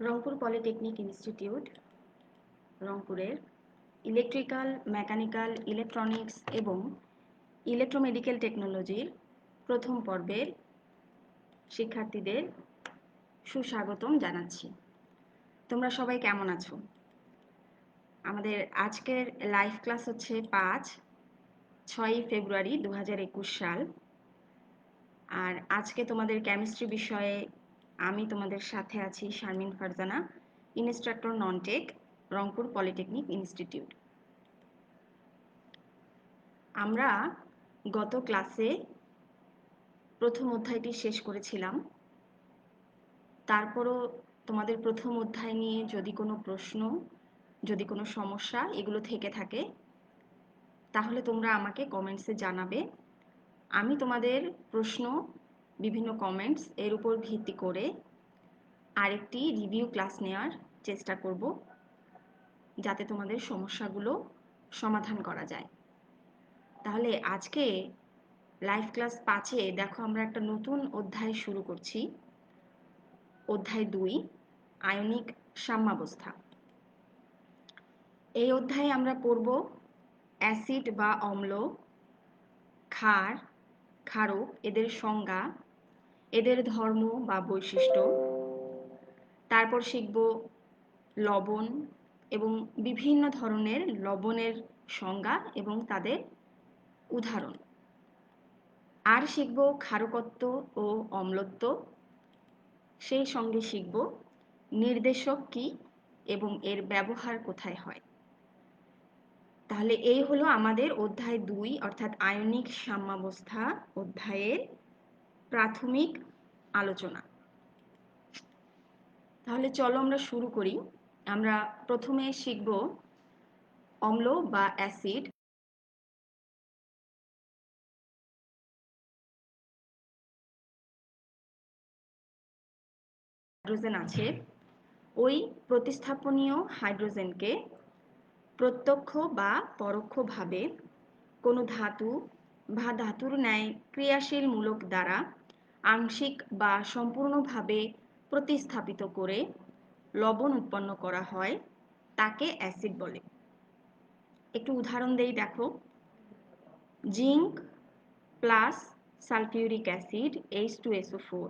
Rangpur polytechnic institute রংপুরের electrical, mechanical, electronics এবং electromedical টেকনোলজির প্রথম পর্বের শিক্ষার্থীদের সুস্বাগতম জানাচ্ছি। তোমরা সবাই কেমন আছো? আমাদের আজকের লাইভ ক্লাস হচ্ছে 5-6 ফেব্রুয়ারি 2021 সাল। আর আজকে তোমাদের কেমিস্ট্রি বিষয়ে আমি তোমাদের সাথে আছি Sharmin Farzana, instructor non tech, Rangpur polytechnic institute. আমরা গত ক্লাসে প্রথম অধ্যায়টি শেষ করেছিলাম। তারপরও তোমাদের প্রথম অধ্যায় নিয়ে যদি কোনো প্রশ্ন, যদি কোনো সমস্যা এগুলো থেকে থাকে তাহলে তোমরা আমাকে কমেন্টসে জানাবে। আমি তোমাদের প্রশ্ন, বিভিন্ন কমেন্টস এর উপর ভিত্তি করে আরেকটি রিভিউ ক্লাস নেওয়ার চেষ্টা করব, যাতে তোমাদের সমস্যাগুলো সমাধান করা যায়। তাহলে আজকে লাইভ ক্লাস 5-এ দেখো আমরা একটা নতুন অধ্যায় শুরু করছি, অধ্যায় 2, আয়নিক সাম্যাবস্থা। এই অধ্যায়ে আমরা পড়ব অ্যাসিড বা অম্ল, ক্ষার, ক্ষারক, এদের সংজ্ঞা, এদের ধর্ম বা বৈশিষ্ট্য। তারপর শিখব লবণ এবং বিভিন্ন ধরনের লবণের সংজ্ঞা এবং তাদের উদাহরণ। আর শিখব ক্ষারকত্ব ও অম্লত্ব। সেই সঙ্গে শিখব নির্দেশক কি এবং এর ব্যবহার কোথায় হয়। তাহলে এই হলো আমাদের অধ্যায় 2 অর্থাৎ আয়নিক সাম্যাবস্থা অধ্যায়ের প্রাথমিক আলোচনা। তাহলে চলো আমরা শুরু করি। আমরা প্রথমে শিখব অম্ল বা অ্যাসিড। হাইড্রোজেন আছে, ওই প্রতিস্থাপনীয় হাইড্রোজেনকে প্রত্যক্ষ বা পরোক্ষভাবে কোনো ধাতু বা ধাতুর ন্যায় ক্রিয়াশীল মূলক দ্বারা আংশিক বা সম্পূর্ণভাবে প্রতিস্থাপিত করে লবণ উৎপন্ন করা হয়, তাকে অ্যাসিড বলে। একটু উদাহরণ দেই, দেখো। Zinc plus sulphuric acid H2SO4,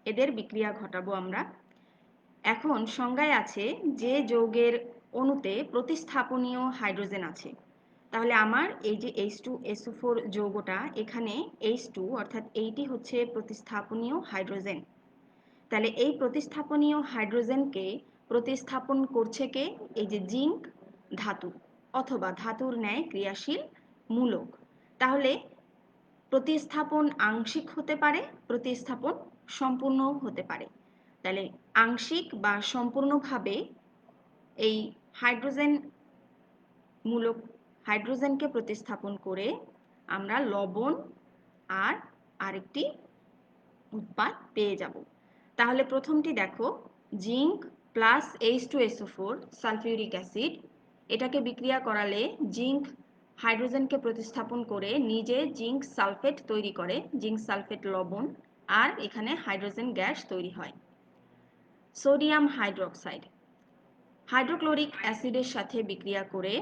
এদের বিক্রিয়া ঘটাবো আমরা। এখন সংজ্ঞায় আছে যে যৌগের অণুতে প্রতিস্থাপনীয় হাইড্রোজেন আছে। তাহলে আমার এই যে H2SO4 যৌগটা, এখানে H2 অর্থাৎ এইটি হচ্ছে প্রতিস্থাপনীয় হাইড্রোজেন। তাহলে এই প্রতিস্থাপনীয় হাইড্রোজেনকে প্রতিস্থাপন করছে কে? এই যে জিঙ্ক ধাতু অথবা ধাতুর ন্যায় ক্রিয়াশীল মূলক। তাহলে প্রতিস্থাপন আংশিক হতে পারে, প্রতিস্থাপন সম্পূর্ণও হতে পারে। তাহলে আংশিক বা সম্পূর্ণভাবে এই হাইড্রোজেন মূলক হাইড্রোজেনকে প্রতিস্থাপন করে আমরা লবণ আর আরেকটি উৎপাদ পেয়ে যাব। তাহলে প্রথমটি দেখো, zinc plus H2SO4 sulphuric acid, এটাকে বিক্রিয়া করালে জিঙ্ক হাইড্রোজেনকে প্রতিস্থাপন করে নিজে জিঙ্ক সালফেট তৈরি করে, জিঙ্ক সালফেট লবণ, আর এখানে হাইড্রোজেন গ্যাস তৈরি হয়। সোডিয়াম হাইড্রোক্সাইড হাইড্রোক্লোরিক অ্যাসিডের সাথে বিক্রিয়া করে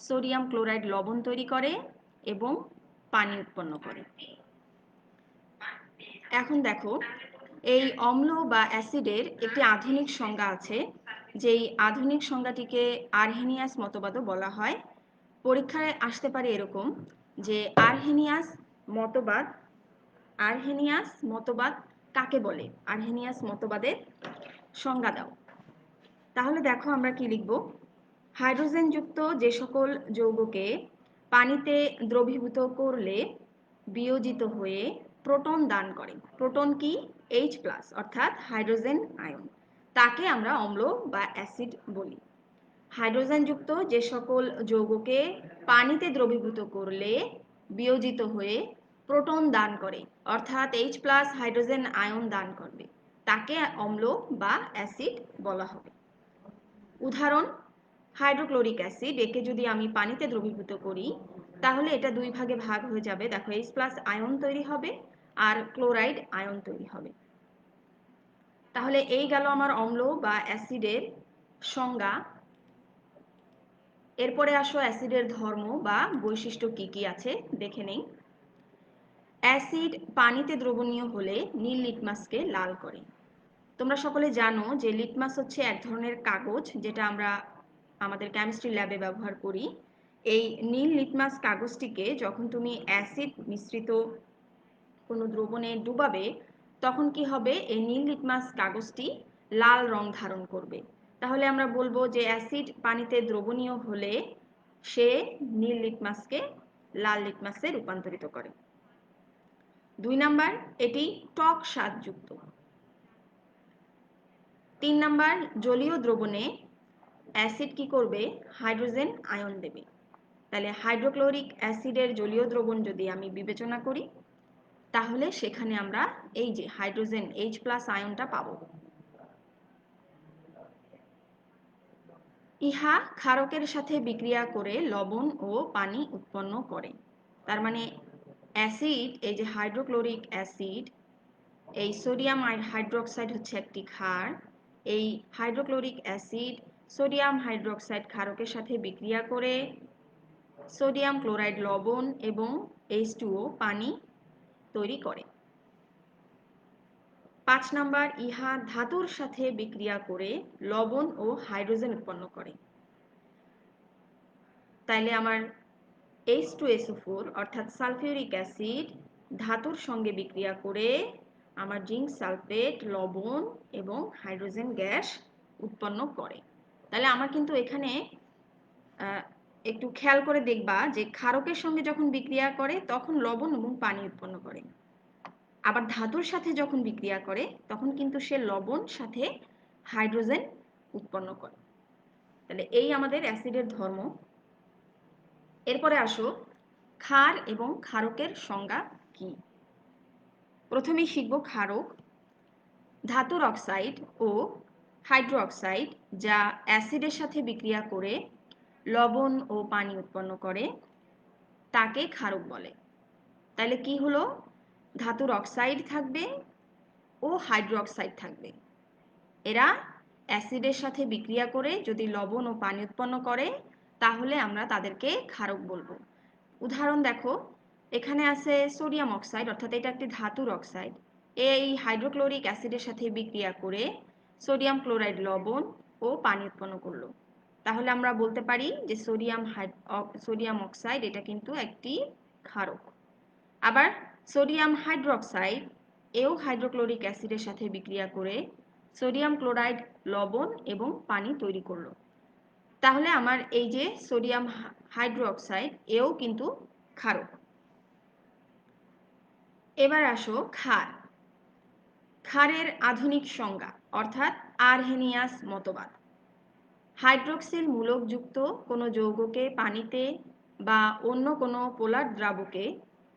সোডিয়াম ক্লোরাইড লবণ তৈরি করে এবং পানি উৎপন্ন করে। এখন দেখো, এই অম্ল বা অ্যাসিডের একটি আধুনিক সংজ্ঞা আছে, যেই আধুনিক সংজ্ঞাটিকে আরহেনিয়াস মতবাদও বলা হয়। পরীক্ষায় আসতে পারে এরকম যে আরহেনিয়াস মতবাদ কাকে বলে, আরহেনিয়াস মতবাদের সংজ্ঞা দাও। তাহলে দেখো আমরা কি লিখব, হাইড্রোজেনযুক্ত যে সকল যৌগকে পানিতে দ্রবীভূত করলে বিয়োজিত হয়ে প্রোটন দান করে, প্রোটন কি? H+ অর্থাৎ হাইড্রোজেন আয়ন, তাকে আমরা অম্ল বা অ্যাসিড বলি। হাইড্রোজেনযুক্ত যে সকল যৌগকে পানিতে দ্রবীভূত করলে বিয়োজিত হয়ে প্রোটন দান করে অর্থাৎ H+ হাইড্রোজেন আয়ন দান করবে, তাকে অম্ল বা অ্যাসিড বলা হবে। উদাহরণ, হাইড্রোক্লোরিক অ্যাসিড, একে যদি আমি পানিতে দ্রবীভূত করি তাহলে এটা দুই ভাগে ভাগ হয়ে যাবে। দেখো, H+ আয়ন তৈরি হবে আর ক্লোরাইড আয়ন তৈরি হবে। তাহলে এই গেল আমার অম্ল বা অ্যাসিডের সংজ্ঞা। এরপরে আসো অ্যাসিডের ধর্ম বা বৈশিষ্ট্য কি কি আছে দেখে নেই। অ্যাসিড পানিতে দ্রবণীয় হলে নীল লিটমাসকে লাল করে। তোমরা সকলে জানো যে লিটমাস হচ্ছে এক ধরনের কাগজ যেটা আমরা আমাদের কেমিস্ট্রি ল্যাবে ব্যবহার করি। এই নীল লিটমাস কাগজটিকে যখন তুমি অ্যাসিড মিশ্রিত কোনো দ্রবণে ডুবাবে তখন কি হবে, এই নীল লিটমাস কাগজটি লাল রং ধারণ করবে। তাহলে আমরা বলবো যে অ্যাসিড পানিতে দ্রবণীয় হলে সে নীল লিটমাসকে লাল লিটমাসে রূপান্তরিত করে। 2 নাম্বার, এটি টক স্বাদযুক্ত। 3 নাম্বার, জলীয় দ্রবণে অ্যাসিড কি করবে, হাইড্রোজেন আয়ন দেবে। তাহলে হাইড্রোক্লোরিক অ্যাসিডের জলীয় দ্রবণ যদি আমি বিবেচনা করি তাহলে সেখানে আমরা এই যে হাইড্রোজেন H+ আয়নটা পাবো। ইহা ক্ষারকের সাথে বিক্রিয়া করে লবণ ও পানি উৎপন্ন করে। তার মানে অ্যাসিড, এই যে হাইড্রোক্লোরিক অ্যাসিড, এই সোডিয়াম হাইড্রোক্সাইড হচ্ছে একটি ক্ষার। এই হাইড্রোক্লোরিক অ্যাসিড সোডিয়াম হাইড্রোক্সাইড ক্ষারকের সাথে বিক্রিয়া করে সোডিয়াম ক্লোরাইড লবণ এবং H2O পানি তৈরি করে। 5 নাম্বার, ইহা ধাতুর সাথে বিক্রিয়া করে লবণ ও হাইড্রোজেন উৎপন্ন করে। তাইলে আমার H2SO4 অর্থাৎ সালফিউরিক অ্যাসিড ধাতুর সঙ্গে বিক্রিয়া করে আমার জিঙ্ক সালফেট লবণ এবং হাইড্রোজেন গ্যাস উৎপন্ন করে। তাহলে আমার কিন্তু এখানে একটু খেয়াল করে দেখবা যে ক্ষারকের সঙ্গে যখন বিক্রিয়া করে তখন লবণ এবং পানি উৎপন্ন করে, আবার ধাতুর সাথে যখন বিক্রিয়া করে তখন কিন্তু সে লবণ সাথে হাইড্রোজেন উৎপন্ন করে। তাহলে এই আমাদের অ্যাসিডের ধর্ম। এরপরে আসো ক্ষার এবং ক্ষারকের সংজ্ঞা কি। প্রথমেই শিখব ক্ষারক। ধাতুর অক্সাইড ও হাইড্রো অক্সাইড যা অ্যাসিডের সাথে বিক্রিয়া করে লবণ ও পানি উৎপন্ন করে তাকে ক্ষারক বলে। তাহলে কি হলো, ধাতুর অক্সাইড থাকবে ও হাইড্রো অক্সাইড থাকবে, এরা অ্যাসিডের সাথে বিক্রিয়া করে যদি লবণ ও পানি উৎপন্ন করে তাহলে আমরা তাদেরকে ক্ষারক বলবো। উদাহরণ দেখো, এখানে আছে সোডিয়াম অক্সাইড অর্থাৎ এটা একটি ধাতুর অক্সাইড, এই হাইড্রোক্লোরিক অ্যাসিডের সাথে বিক্রিয়া করে সোডিয়াম ক্লোরাইড লবণ ও পানি উৎপন্ন করলো। তাহলে আমরা বলতে পারি যে সোডিয়াম অক্সাইড এটা কিন্তু একটি ক্ষারক। আবার সোডিয়াম হাইড্রোক্সাইড এও হাইড্রোক্লোরিক অ্যাসিডের সাথে বিক্রিয়া করে সোডিয়াম ক্লোরাইড লবণ এবং পানি তৈরি করলো। তাহলে আমার এই যে সোডিয়াম হাইড্রোক্সাইড এও কিন্তু ক্ষারক। এবার আসো ক্ষার। ক্ষারের আধুনিক সংজ্ঞা অর্থাৎ আরহেনিয়াস মতবাদ। হাইড্রোক্সিল মূলকযুক্ত কোনো যৌগকে পানিতে বা অন্য কোনো পোলার দ্রাবকে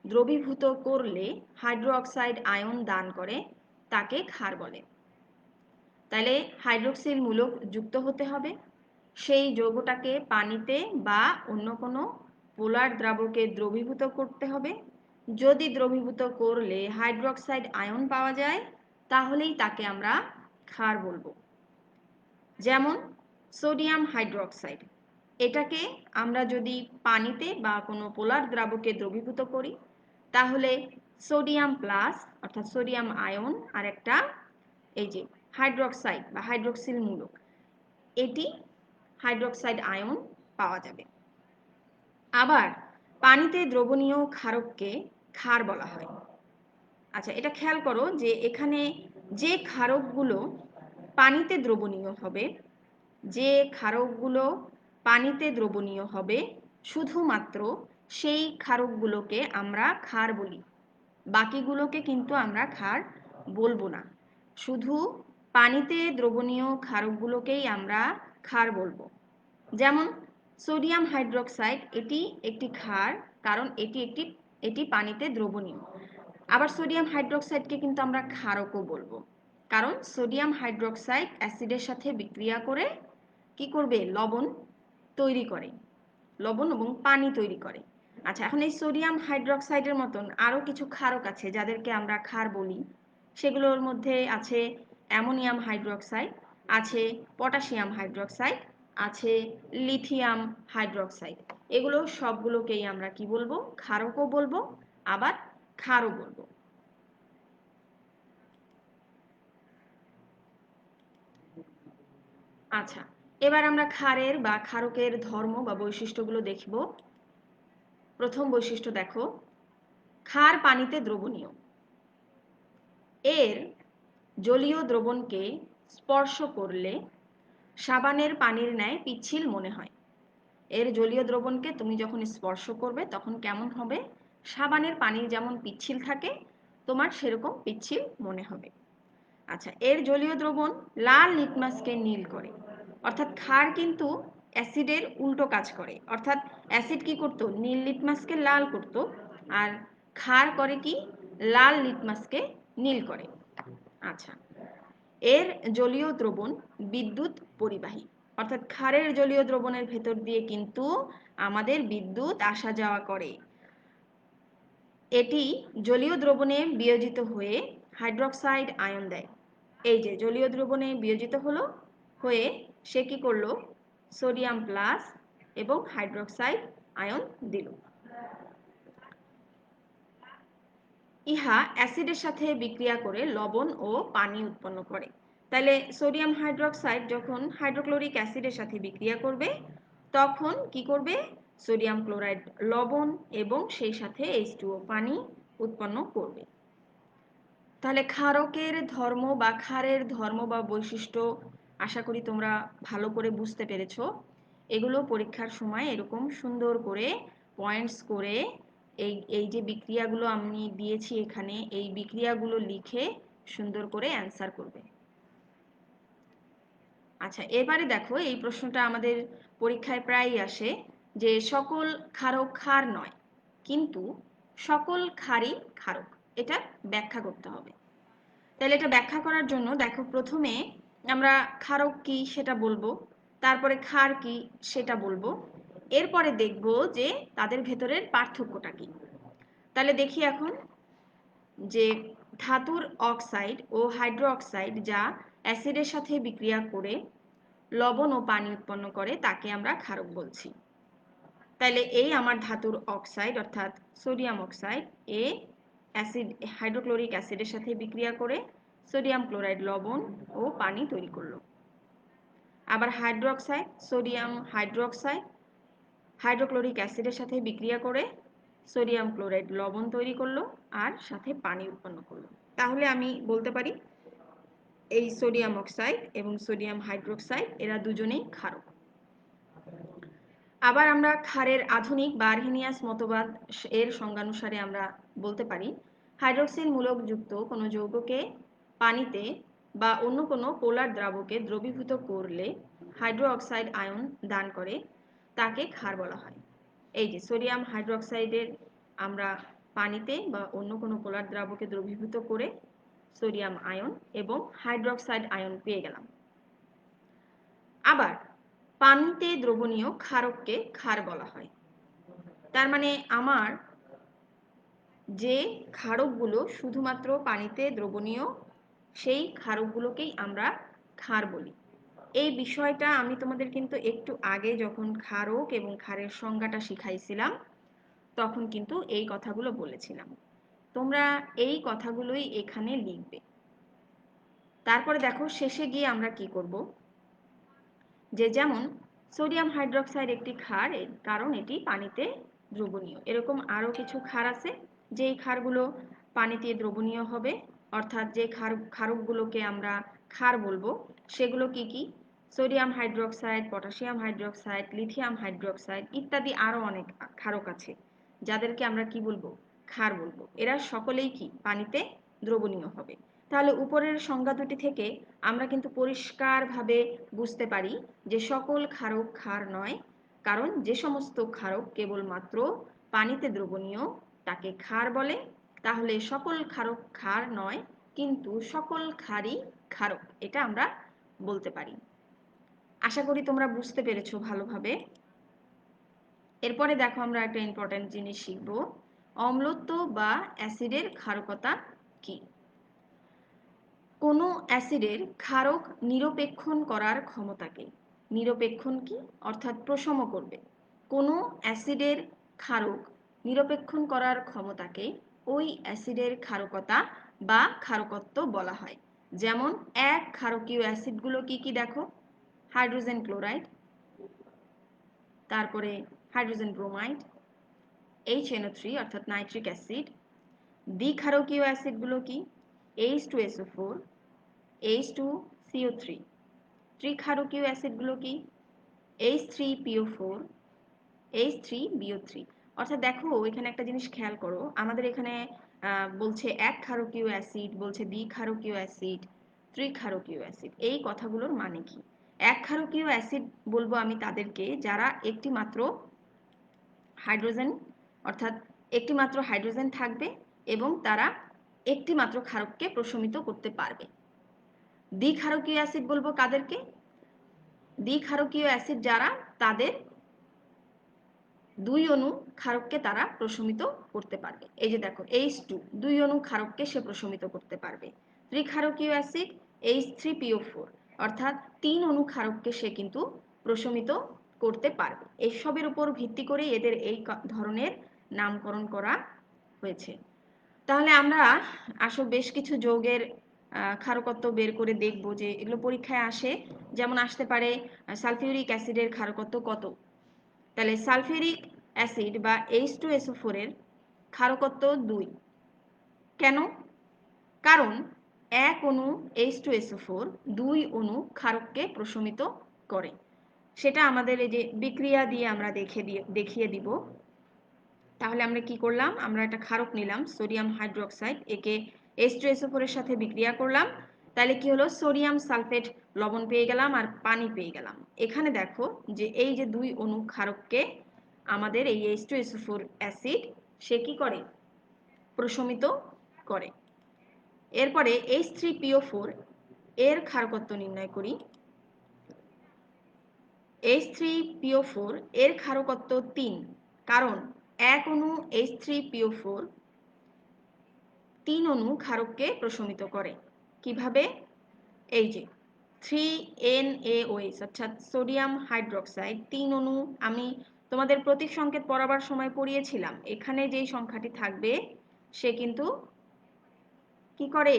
দ্রবীভূত করলে হাইড্রো অক্সাইড আয়ন দান করে তাকে ক্ষার বলে। তাহলে হাইড্রোক্সিল মূলক যুক্ত হতে হবে, সেই যৌগটাকে পানিতে বা অন্য কোনো পোলার দ্রাবকে দ্রবীভূত করতে হবে। যদি দ্রবীভূত করলে হাইড্রোক্সাইড আয়ন পাওয়া যায় তাহলেই তাকে আমরা ক্ষার বলবো। যেমন সোডিয়াম হাইড্রোক্সাইড, এটাকে আমরা যদি পানিতে বা কোনো পোলার দ্রাবকে দ্রবীভূত করি তাহলে সোডিয়াম প্লাস অর্থাৎ সোডিয়াম আয়ন আর একটা এই যে হাইড্রোক্সাইড বা হাইড্রোক্সিল মূলক, এটি হাইড্রোক্সাইড আয়ন পাওয়া যাবে। আবার পানিতে দ্রবণীয় ক্ষারককে ক্ষার বলা হয়। আচ্ছা, এটা খেয়াল করো যে এখানে যে ক্ষারকগুলো পানিতে দ্রবণীয় হবে, যে ক্ষারকগুলো পানিতে দ্রবণীয় হবে শুধুমাত্র সেই ক্ষারকগুলোকে আমরা ক্ষার বলি, বাকিগুলোকে কিন্তু আমরা ক্ষার বলবো না। শুধু পানিতে দ্রবণীয় ক্ষারকগুলোকেই আমরা ক্ষার বলবো। যেমন সোডিয়াম হাইড্রোক্সাইড, এটি একটি ক্ষার কারণ এটি পানিতে দ্রবণীয়। আবার সোডিয়াম হাইড্রোক্সাইডকে কিন্তু আমরা ক্ষারকও বলবো কারণ সোডিয়াম হাইড্রোক্সাইড অ্যাসিডের সাথে বিক্রিয়া করে কি করবে, লবণ তৈরি করে, লবণ এবং পানি তৈরি করে। আচ্ছা, এখন এই সোডিয়াম হাইড্রোক্সাইডের মতন আরও কিছু ক্ষারক আছে যাদেরকে আমরা ক্ষার বলি। সেগুলোর মধ্যে আছে অ্যামোনিয়াম হাইড্রোক্সাইড, আছে পটাশিয়াম হাইড্রোক্সাইড, আছে লিথিয়াম হাইড্রোক্সাইড। এগুলো সবগুলোকেই আমরা কি বলবো? ক্ষারকও বলবো, আবার ক্ষারও বলবো। আচ্ছা, এবার আমরা ক্ষারের বা ক্ষারকের ধর্ম বা বৈশিষ্ট্যগুলো দেখব। প্রথম বৈশিষ্ট্য দেখো, ক্ষার পানিতে দ্রবণীয়। এর জলীয় দ্রবণকে স্পর্শ করলে সাবানের পানির ন্যায় পিচ্ছিল মনে হয়। এর জলীয় দ্রবণকে তুমি যখন স্পর্শ করবে তখন কেমন হবে? সাবানের পানির যেমন পিচ্ছিল থাকে, তোমার সেরকম পিচ্ছিল মনে হবে। আচ্ছা, এর জলীয় দ্রবণ লাল লিটমাসকে নীল করে। অর্থাৎ ক্ষার কিন্তু অ্যাসিডের উল্টো কাজ করে। অর্থাৎ অ্যাসিড কি করতো? নীল লিটমাসকে লাল করত, আর ক্ষার করে কি? লাল লিটমাসকে নীল করে। আচ্ছা, এর জলীয় দ্রবণ বিদ্যুৎ পরিবাহী। অর্থাৎ ক্ষারের জলীয় দ্রবণের ভেতর দিয়ে কিন্তু আমাদের বিদ্যুৎ আসা যাওয়া করে। এটি জলীয় দ্রবণে বিয়োজিত হয়ে হাইড্রোক্সাইড আয়ন দেয়। এই যে জলীয় দ্রবণে বিয়োজিত হলো, হয়ে সে কি করলো? সোডিয়াম প্লাস এবং হাইড্রোক্সাইড আয়ন দিল। ইহা অ্যাসিডের সাথে বিক্রিয়া করে লবণ ও পানি উৎপন্ন করে। তাহলে সোডিয়াম হাইড্রোক্সাইড যখন হাইড্রোক্লোরিক অ্যাসিডের সাথে বিক্রিয়া করবে তখন কি করবে? সোডিয়াম ক্লোরাইড লবণ এবং সেই সাথে H2O পানি উৎপন্ন করবে। তাহলে ক্ষারকের ধর্ম বা ক্ষারের ধর্ম বা বৈশিষ্ট্য আশা করি তোমরা ভালো করে বুঝতে পেরেছো। এগুলো পরীক্ষার সময় এরকম সুন্দর করে পয়েন্টস করে এই যে বিক্রিয়াগুলো আমি দিয়েছি এখানে, এই বিক্রিয়াগুলো লিখে সুন্দর করে অ্যান্সার করবে। আচ্ছা, এবারে দেখো, এই প্রশ্নটা আমাদের পরীক্ষায় প্রায়ই আসে যে সকল ক্ষারক ক্ষার নয়, কিন্তু সকল ক্ষারই ক্ষারক। এটা ব্যাখ্যা করতে হবে। তাহলে এটা ব্যাখ্যা করার জন্য দেখো, প্রথমে আমরা ক্ষারক কি সেটা বলবো, তারপরে ক্ষার কি সেটা বলবো, এরপরে দেখব যে তাদের ভেতরের পার্থক্যটা কি। তাহলে দেখি এখন যে ধাতুর অক্সাইড ও হাইড্রো অক্সাইড যা অ্যাসিডের সাথে বিক্রিয়া করে লবণ ও পানি উৎপন্ন করে তাকে আমরা ক্ষারক বলছি। তাহলে এই আমার ধাতুর অক্সাইড অর্থাৎ সোডিয়াম অক্সাইড এ অ্যাসিড হাইড্রোক্লোরিক অ্যাসিডের সাথে বিক্রিয়া করে সোডিয়াম ক্লোরাইড লবণ ও পানি তৈরি করলো। আবার হাইড্রোক্সাইড সোডিয়াম হাইড্রোক্সাইড হাইড্রোক্লোরিক অ্যাসিডের সাথে বিক্রিয়া করে সোডিয়াম ক্লোরাইড লবণ তৈরি করলো আর সাথে পানি উৎপন্ন করলো। তাহলে আমি বলতে পারি এই সোডিয়াম অক্সাইড এবং সোডিয়াম হাইড্রোক্সাইড এরা দুজনেই ক্ষারক। আবার আমরা ক্ষারের আধুনিক বা আর্হেনিয়াস মতবাদ এর সংজ্ঞানুসারে আমরা বলতে পারি হাইড্রোক্সিল মূলকযুক্ত কোনো যৌগকে পানিতে বা অন্য কোনো পোলার দ্রাবকে দ্রবীভূত করলে হাইড্রো অক্সাইড আয়ন দান করে তাকে ক্ষার বলা হয়। এই যে সোডিয়াম হাইড্রোক্সাইডের আমরা পানিতে বা অন্য কোনো পোলার দ্রাবকে দ্রবীভূত করে সোডিয়াম আয়ন এবং হাইড্রোক্সাইড আয়ন পেয়ে গেলাম। আবার পানিতে দ্রবণীয় ক্ষারককে ক্ষার বলা হয়। তার মানে আমার যে ক্ষারকগুলো শুধুমাত্র পানিতে দ্রবণীয় সেই ক্ষারকগুলোকেই আমরা ক্ষার বলি। এই বিষয়টা আমি তোমাদের কিন্তু একটু আগে যখন ক্ষারক এবং ক্ষারের সংজ্ঞাটা শিখাইছিলাম তখন কিন্তু এই কথাগুলো বলেছিলাম। তোমরা এই কথাগুলোই এখানে লিখবে। তারপরে দেখো শেষে গিয়ে আমরা কি করব, যে যেমন সোডিয়াম হাইড্রোক্সাইড একটি ক্ষার কারণ এটি পানিতে দ্রবণীয়। এরকম আরও কিছু ক্ষার আছে যেই ক্ষারগুলো পানিতে দ্রবণীয় হবে, অর্থাৎ যে ক্ষারকগুলোকে আমরা ক্ষার বলবো সেগুলো কি কি? Sodium hydroxide, potassium hydroxide, lithium hydroxide ইত্যাদি আরও অনেক ক্ষারক আছে যাদেরকে আমরা কি বলবো? ক্ষার বলবো। এরা সকলেই কি পানিতে দ্রবণীয় হবে। তাহলে উপরের সংজ্ঞা দুটি থেকে আমরা কিন্তু পরিষ্কারভাবে বুঝতে পারি যে সকল ক্ষারক ক্ষার নয়, কারণ যে সমস্ত ক্ষারক কেবলমাত্র পানিতে দ্রবণীয় তাকে ক্ষার বলে। তাহলে সকল ক্ষারক ক্ষার নয়, কিন্তু সকল ক্ষারই ক্ষারক, এটা আমরা বলতে পারি। আশা করি তোমরা বুঝতে পেরেছো ভালোভাবে। এরপরে দেখো আমরা একটা ইম্পর্টেন্ট জিনিস শিখবো, অম্লত্ব বা অ্যাসিডের ক্ষারকতা কি। কোনো অ্যাসিডের ক্ষারক নিরপেক্ষণ করার ক্ষমতাকে, নিরপেক্ষণ কি অর্থাৎ প্রশম করবে, কোনো অ্যাসিডের ক্ষারক নিরপেক্ষণ করার ক্ষমতাকে ওই অ্যাসিডের ক্ষারকতা বা ক্ষারকত্ব বলা হয়। যেমন এক ক্ষারকীয় অ্যাসিডগুলো কি কি দেখো, হাইড্রোজেন ক্লোরাইড, তারপরে হাইড্রোজেন ব্রোমাইড, HNO3 অর্থাৎ নাইট্রিক অ্যাসিড। দ্বিক্ষারকীয় অ্যাসিডগুলো কি, H2SO4, H2CO3। ত্রিক্ষারকীয় অ্যাসিডগুলো কি, H3PO4, H3BO3। অর্থাৎ দেখো এখানে একটা জিনিস খেয়াল করো, আমাদের এখানে বলছে এক ক্ষারকীয় অ্যাসিড, বলছে দ্বিক্ষারকীয় অ্যাসিড, ত্রিক্ষারকীয় অ্যাসিড। এই কথাগুলোর মানে কি? এক ক্ষারকীয় অ্যাসিড বলবো আমি তাদেরকে যারা একটি মাত্র হাইড্রোজেন অর্থাৎ একটি মাত্র হাইড্রোজেন থাকবে এবং তারা একটি মাত্র ক্ষারককে প্রশমিত করতে পারবে। দ্বিক্ষারকীয় অ্যাসিড বলবো কাদেরকে? দ্বিক্ষারকীয় অ্যাসিড যারা তাদের দুই অণু ক্ষারককে তারা প্রশমিত করতে পারবে। এই যে দেখো H2 দুই অণু ক্ষারককে সে প্রশমিত করতে পারবে। ত্রিক্ষারকীয় অ্যাসিড H3PO4 অর্থাৎ তিন অণু ক্ষারককে সে কিন্তু প্রশমিত করতে পারবে। এসবের উপর ভিত্তি করে এদের এই ধরনের নামকরণ করা হয়েছে। তাহলে আমরা আসো বেশ কিছু যৌগের ক্ষারকত্ব বের করে দেখব যে এগুলো পরীক্ষায় আসে। যেমন আসতে পারে সালফিউরিক অ্যাসিডের ক্ষারকত্ব কত। তাহলে সালফিউরিক অ্যাসিড বা H2SO4 এর ক্ষারকত্ব 2। কেন? কারণ এক অণু H2SO4 দুই অণু ক্ষারককে প্রশমিত করে। সেটা আমাদের এই যে বিক্রিয়া দিয়ে আমরা দেখিয়ে দিব। তাহলে আমরা কি করলাম, আমরা একটা ক্ষারক নিলাম সোডিয়াম হাইড্রোক্সাইড, একে H2SO4 এর সাথে বিক্রিয়া করলাম। তাহলে কি হলো, সোডিয়াম সালফেট লবণ পেয়ে গেলাম আর পানি পেয়ে গেলাম। এখানে দেখো যে এই যে দুই অণু ক্ষারককে আমাদের এই H2SO4 অ্যাসিড সে কি করে, প্রশমিত করে। এরপরে H3PO4 এর ক্ষারকত্ব নির্ণয় করি। H3PO4 এর ক্ষারকত্ব 3, কারণ এক অণু H3PO4 তিন অণু ক্ষারককে প্রশমিত করে। কিভাবে? এই যে 3NaOH অর্থাৎ সোডিয়াম হাইড্রোক্সাইড তিন অণু, আমি তোমাদের প্রতীক সংকেত পড়াবার সময় পড়িয়েছিলাম, এখানে যেই সংখ্যাটি থাকবে সে কিন্তু কি করে,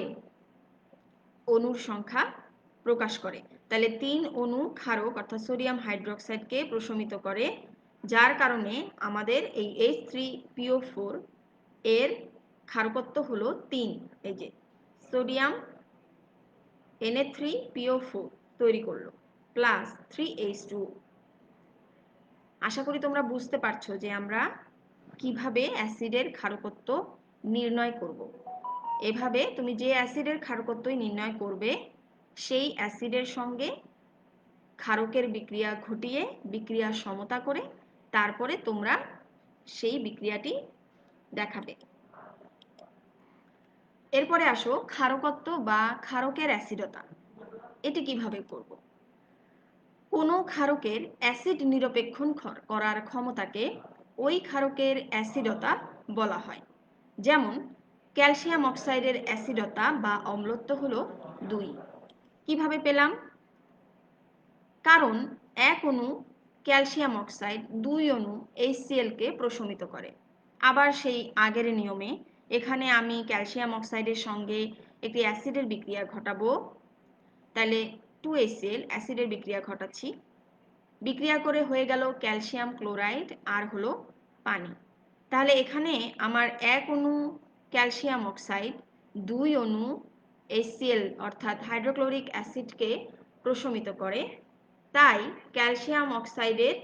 অণুর সংখ্যা প্রকাশ করে। তাহলে তিন অণু ক্ষারক অর্থাৎ সোডিয়াম হাইড্রোক্সাইডকে প্রশমিত করে, যার কারণে আমাদের এই H3PO4 এর ক্ষারকত্ব হলো 3। এই যে সোডিয়াম Na3PO4 তৈরি করলো প্লাস 3H2। আশা করি তোমরা বুঝতে পারছো যে আমরা কিভাবে অ্যাসিডের ক্ষারকত্ব নির্ণয় করব। এভাবে তুমি যে অ্যাসিডের ক্ষারকত্বই নির্ণয় করবে সেই অ্যাসিডের সঙ্গে ক্ষারকের বিক্রিয়া ঘটিয়ে বিক্রিয়া সমতা করে তারপরে তোমরা সেই বিক্রিয়াটি দেখাবে। এরপরে আসো ক্ষারকত্ব বা ক্ষারকের অ্যাসিডতা। এটি কিভাবে করব? কোনো ক্ষারকের অ্যাসিড নিরপেক্ষণ করার ক্ষমতাকে ওই ক্ষারকের অ্যাসিডতা বলা হয়। যেমন ক্যালসিয়াম অক্সাইডের অ্যাসিডতা বা অম্লত্ব হলো 2। কিভাবে পেলাম? কারণ এক অণু ক্যালসিয়াম অক্সাইড দুই অণু HCl কে প্রশমিত করে। আবার সেই আগের নিয়মে এখানে আমি ক্যালসিয়াম অক্সাইডের সঙ্গে একটি অ্যাসিডের বিক্রিয়া ঘটাবো। তাহলে 2HCl অ্যাসিডের বিক্রিয়া ঘটাচ্ছি, বিক্রিয়া করে হয়ে গেল ক্যালসিয়াম ক্লোরাইড আর হলো পানি। তাহলে এখানে আমার এক অণু ক্যালসিয়াম অক্সাইড দুই অণু HCl অর্থাৎ হাইড্রোক্লোরিক অ্যাসিডকে প্রশমিত করে, তাই ক্যালসিয়াম অক্সাইডের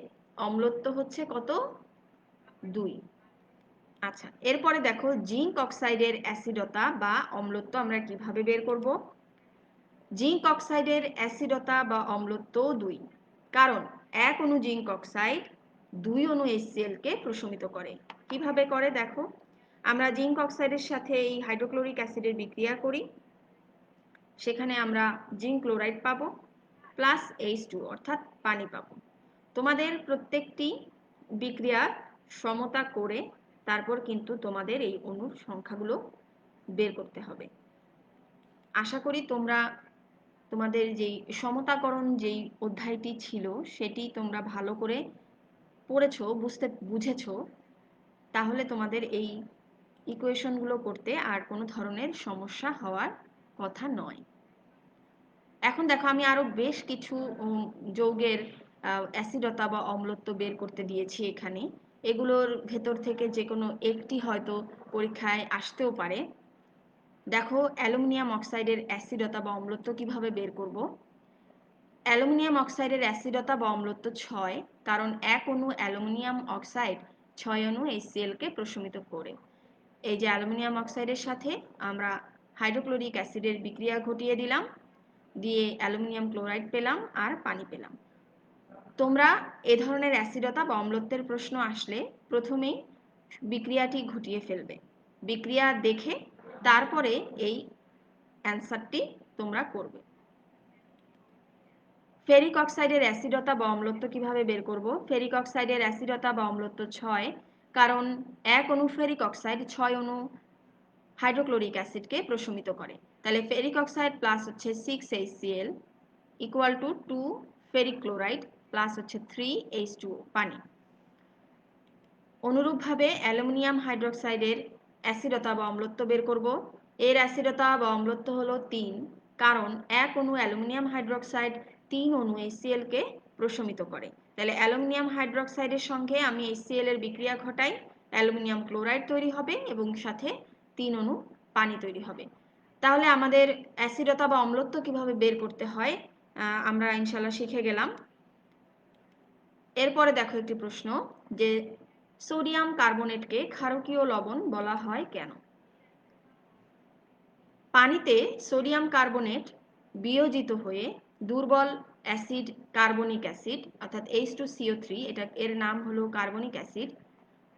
অম্লত্ব হচ্ছে কত, 2। আচ্ছা, এরপরে দেখো জিঙ্ক অক্সাইডের অ্যাসিডতা বা অম্লত্ব আমরা কিভাবে বের করব। জিঙ্ক অক্সাইডের অ্যাসিডতা বা অম্লত্ব 2, কারণ এক অণু জিঙ্ক অক্সাইড দুই অণু HCl কে প্রশমিত করে। কিভাবে করে দেখো, আমরা জিঙ্ক অক্সাইডের সাথে এই হাইড্রোক্লোরিক অ্যাসিডের বিক্রিয়া করি, সেখানে আমরা জিঙ্ক ক্লোরাইড পাবো প্লাস H2 অর্থাৎ পানি পাবো। তোমাদের প্রত্যেকটি বিক্রিয়া সমতা করে তারপর কিন্তু তোমাদের এই অণুর সংখ্যাগুলো বের করতে হবে। আশা করি তোমরা তোমাদের যেই সমতাকরণ যেই অধ্যায়টি ছিল সেটি তোমরা ভালো করে পড়েছো, বুঝেছো। তাহলে তোমাদের এই ইকুয়েশনগুলো করতে আর কোনো ধরনের সমস্যা হওয়ার কথা নয়। এখন দেখো আমি আরো বেশ কিছু যৌগের অ্যাসিডতা বা অম্লত্ব বের করতে দিয়েছি এখানে। এগুলোর ভেতর থেকে যে কোনো একটি হয়তো পরীক্ষায় আসতেও পারে। দেখো অ্যালুমিনিয়াম অক্সাইডের অ্যাসিডতা বা অম্লত্ব কিভাবে বের করব। অ্যালুমিনিয়াম অক্সাইডের অ্যাসিডতা বা অম্লত্ব 6, কারণ এক অণু অ্যালুমিনিয়াম অক্সাইড 6 অণু HCl কে প্রশমিত করে। এই যে অ্যালুমিনিয়াম অক্সাইডের সাথে আমরা হাইড্রোক্লোরিক অ্যাসিডের বিক্রিয়া ঘটিয়ে দিলাম, দিয়ে অ্যালুমিনিয়াম ক্লোরাইড পেলাম আর পানি পেলাম। তোমরা এ ধরনের অ্যাসিডতা বা অম্লত্বের প্রশ্ন আসলে প্রথমেই বিক্রিয়াটি ঘটিয়ে ফেলবে, বিক্রিয়া দেখে তারপরে এই অ্যান্সারটি তোমরা করবে। ফেরিক অক্সাইডের অ্যাসিডতা বা অম্লত্ব কিভাবে বের করব। ফেরিক অক্সাইডের অ্যাসিডতা বা অম্লত্ব 6, কারণ এক অণু ফেরিক অক্সাইড 6 অণু হাইড্রোক্লোরিক অ্যাসিডকে প্রশমিত করে। তাহলে ফেরিক অক্সাইড প্লাস হচ্ছে 6HCl equal to 2 ferric chloride plus হচ্ছে 3H2O পানি। অনুরূপভাবে অ্যালুমিনিয়াম হাইড্রোক্সাইডের অ্যাসিডতা বা অম্লত্ব বের করব। এর অ্যাসিডতা বা অম্লত্ব হলো 3, কারণ এক অণু অ্যালুমিনিয়াম হাইড্রোক্সাইড 3 অণু HCl কে প্রশমিত করে। তাহলে অ্যালুমিনিয়াম হাইড্রোক্সাইডের সঙ্গে আমি HCl এর বিক্রিয়া ঘটাই, অ্যালুমিনিয়াম ক্লোরাইড তৈরি হবে এবং সাথে 3 অণু পানি তৈরি হবে। তাহলে আমাদের অ্যাসিডতা বা অম্লত্ব কিভাবে বের করতে হয় আমরা ইনশাল্লাহ শিখে গেলাম। এরপরে দেখো একটি প্রশ্ন, যে সোডিয়াম কার্বনেটকে ক্ষারকীয় লবণ বলা হয় কেন। পানিতে সোডিয়াম কার্বনেট বিয়োজিত হয়ে দুর্বল অ্যাসিড কার্বনিক অ্যাসিড অর্থাৎ H2CO3, এটা এর নাম হলো কার্বনিক অ্যাসিড,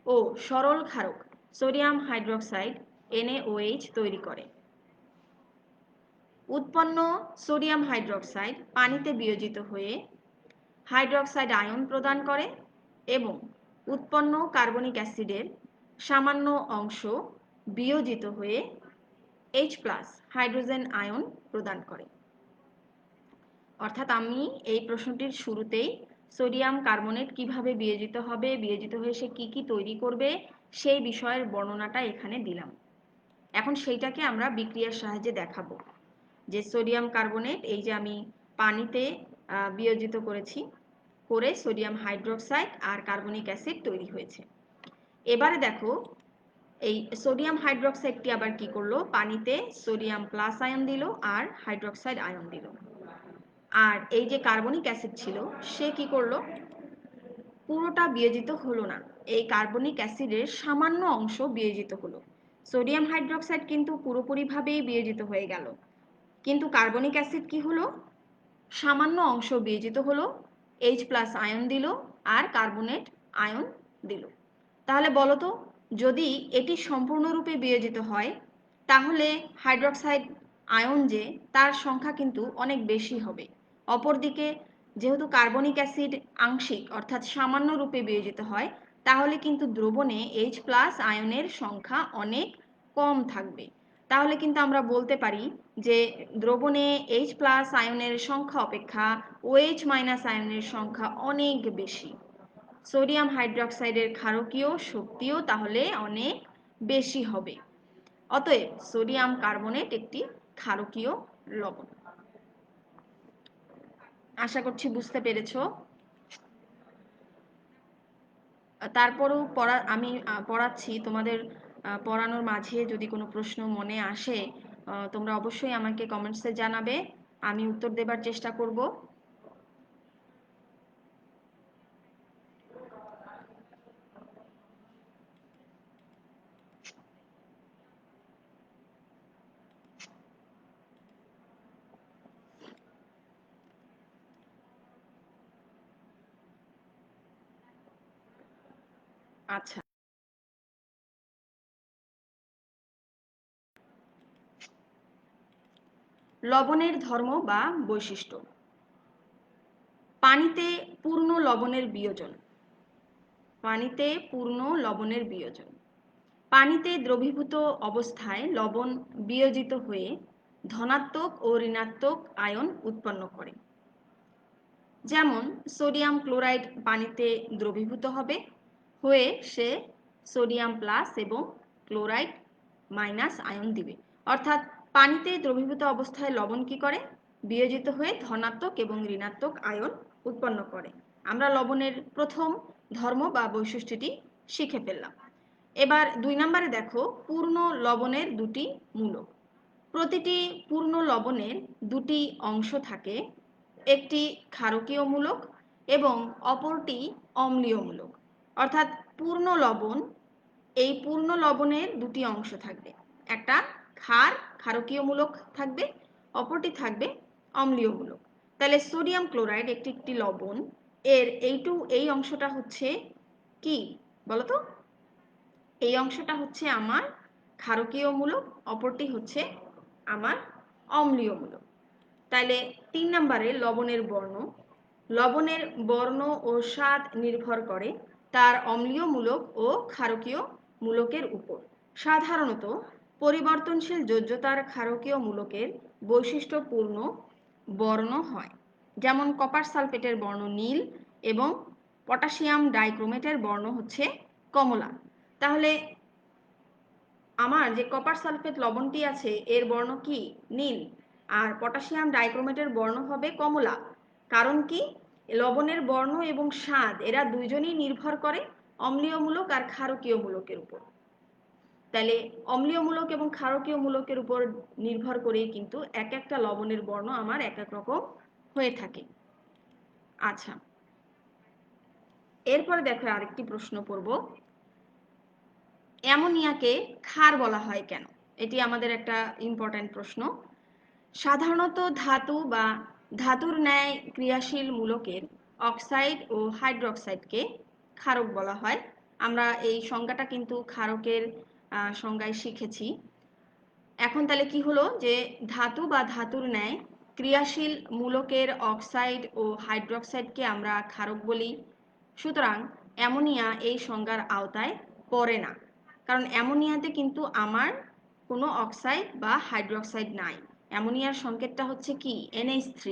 ও সরল ক্ষারক সোডিয়াম হাইড্রোক্সাইড NaOH তৈরি করে। উৎপন্ন সোডিয়াম হাইড্রোক্সাইড পানিতে বিয়োজিত হয়ে হাইড্রোক্সাইড আয়ন প্রদান করে এবং উৎপন্ন কার্বনিক অ্যাসিডের সামান্য অংশ বিয়োজিত হয়ে H+ হাইড্রোজেন আয়ন প্রদান করে। অর্থাৎ আমি এই প্রশ্নটির শুরুতেই সোডিয়াম কার্বনেট কিভাবে বিয়োজিত হবে, বিয়োজিত হয়ে সে কি কি তৈরি করবে সেই বিষয়ের বর্ণনাটা এখানে দিলাম। এখন সেইটাকে আমরা বিক্রিয়ার সাহায্যে দেখাবো যে সোডিয়াম কার্বনেট এই যে আমি পানিতে বিয়োজিত করেছি, করে সোডিয়াম হাইড্রোক্সাইড আর কার্বনিক অ্যাসিড তৈরি হয়েছে। এবারে দেখো এই সোডিয়াম হাইড্রোক্সাইডটি আবার কি করলো, পানিতে সোডিয়াম প্লাস আয়ন দিল আর হাইড্রোক্সাইড আয়ন দিল। আর এই যে কার্বনিক অ্যাসিড ছিল সে কি করলো, পুরোটা বিয়োজিত হলো না, এই কার্বনিক অ্যাসিডের সামান্য অংশ বিয়োজিত হলো। সোডিয়াম হাইড্রোক্সাইড কিন্তু পুরোপুরিভাবেই বিয়োজিত হয়ে গেল, কিন্তু কার্বনিক অ্যাসিড কি হলো, সামান্য অংশ বিয়োজিত হলো, H+ আয়ন দিল আর কার্বনেট আয়ন দিল। তাহলে বলো তো, যদি এটি সম্পূর্ণরূপে বিয়োজিত হয় তাহলে হাইড্রোক্সাইড আয়ন যে তার সংখ্যা কিন্তু অনেক বেশি হবে। অপরদিকে যেহেতু কার্বনিক অ্যাসিড আংশিক অর্থাৎ সামান্য রূপে বিয়োজিত হয়, তাহলে কিন্তু দ্রবণে H+ আয়নের সংখ্যা অনেক কম থাকবে। তাহলে কিন্তু আমরা বলতে পারি যে দ্রবণে H+ আয়নের সংখ্যা অপেক্ষা OH- আয়নের সংখ্যা অনেক বেশি। সোডিয়াম হাইড্রোক্সাইডের ক্ষারকীয় শক্তিও তাহলে অনেক বেশি হবে। অতএব সোডিয়াম কার্বনেট একটি ক্ষারকীয় লবণ। আশা করছি বুঝতে পেরেছো। তারপরও আমি পড়াচ্ছি, তোমাদের পড়ানোর মাঝে যদি কোনো প্রশ্ন মনে আসে তোমরা অবশ্যই আমাকে কমেন্টসে জানাবে, আমি উত্তর দেবার চেষ্টা করব। আচ্ছা, লবণের ধর্ম বা বৈশিষ্ট্য। পানিতে পূর্ণ লবণের বিয়োজন। পানিতে পূর্ণ লবণের বিয়োজন। পানিতে দ্রবীভূত অবস্থায় লবণ বিয়োজিত হয়ে ধনাত্মক ও ঋণাত্মক আয়ন উৎপন্ন করে। যেমন সোডিয়াম ক্লোরাইড পানিতে দ্রবীভূত হবে, হয়ে সে সোডিয়াম প্লাস এবং ক্লোরাইড মাইনাস আয়ন দিবে। অর্থাৎ পানিতে দ্রবীভূত অবস্থায় লবণ কি করে? বিয়োজিত হয়ে ধনাত্মক এবং ঋণাত্মক আয়ন উৎপন্ন করে। আমরা লবণের প্রথম ধর্ম বা বৈশিষ্ট্যটি শিখে ফেললাম। এবার 2 নম্বরে দেখো পূর্ণ লবণের দুটি মূলক। প্রতিটি পূর্ণ লবণের দুটি অংশ থাকে, একটি ক্ষারকীয় মূলক এবং অপরটি অম্লীয় মূলক। অর্থাৎ পূর্ণ লবণ, এই পূর্ণ লবণের দুটি অংশ থাকবে, একটা ক্ষারকীয় মূলক থাকবে, অপরটি থাকবে অম্লীয় মূলক। তাহলে সোডিয়াম ক্লোরাইড একটি লবণ, এর এই অংশটা হচ্ছে কি বলতো? এই অংশটা হচ্ছে আমার ক্ষারকীয় মূলক, অপরটি হচ্ছে আমার অম্লীয় মূলক। তাহলে 3 নম্বরে লবণের বর্ণ। লবণের বর্ণ ও স্বাদ নির্ভর করে তার অম্লীয় মূলক ও ক্ষারকীয় মূলকের উপর। সাধারণত পরিবর্তনশীল যোজ্যতার ক্ষারকীয় মূলকের বৈশিষ্ট্যপূর্ণ বর্ণ হয়। যেমন কপার সালফেটের বর্ণ নীল এবং পটাশিয়াম ডাইক্রোমেটের বর্ণ হচ্ছে কমলা। তাহলে আমার যে কপার সালফেট লবণটি আছে এর বর্ণ কি? নীল। আর পটাশিয়াম ডাইক্রোমেটের বর্ণ হবে কমলা। কারণ কি? লবণের বর্ণ এবং স্বাদ এরা দুইজনই নির্ভর করে অম্লীয় মূলক আর ক্ষারকীয় মূলকের উপর। তাহলে অম্লীয় মূলক এবং ক্ষারকীয় মূলকের উপর নির্ভর করে কিন্তু এক একটা লবণের বর্ণ আমার এক এক রকম হয়ে থাকে। আচ্ছা, এরপরে দেখো আরেকটি প্রশ্ন পড়ব, অ্যামোনিয়াকে ক্ষার বলা হয় কেন? এটি আমাদের একটা ইম্পর্ট্যান্ট প্রশ্ন। সাধারণত ধাতু বা ধাতুর ন্যায় ক্রিয়াশীল মূলকের অক্সাইড ও হাইড্রোক্সাইডকে ক্ষারক বলা হয়। আমরা এই সংজ্ঞাটা কিন্তু ক্ষারকের সংজ্ঞায় শিখেছি। এখন তাহলে কি হলো যে ধাতু বা ধাতুর ন্যায় ক্রিয়াশীল মূলকের অক্সাইড ও হাইড্রোক্সাইডকে আমরা ক্ষারক বলি। সুতরাং অ্যামোনিয়া এই সংজ্ঞার আওতায় পড়ে না, কারণ অ্যামোনিয়াতে কিন্তু আমার কোনো অক্সাইড বা হাইড্রোক্সাইড নাই। অ্যামোনিয়ার সংকেতটা হচ্ছে কি? NH3।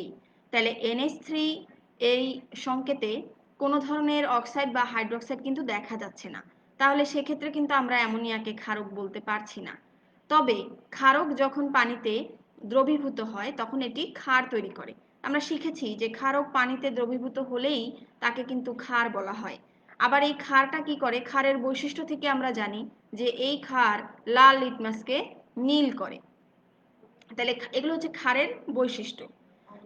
তাহলে NH3 এই সংকেতে কোনো ধরনের অক্সাইড বা হাইড্রোক্সাইড কিন্তু দেখা যাচ্ছে না। তাহলে সেক্ষেত্রে কিন্তু আমরা অ্যামোনিয়াকে ক্ষারক বলতে পারছি না। তবে ক্ষারক যখন পানিতে দ্রবীভূত হয় তখন এটি ক্ষার তৈরি করে। আমরা শিখেছি যে ক্ষারক পানিতে দ্রবীভূত হলেই তাকে কিন্তু ক্ষার বলা হয়। আবার এই ক্ষারটা কি করে? ক্ষারের বৈশিষ্ট্য থেকে আমরা জানি যে এই ক্ষার লাল লিটমাসকে নীল করে। তাহলে এগুলো হচ্ছে ক্ষারের বৈশিষ্ট্য।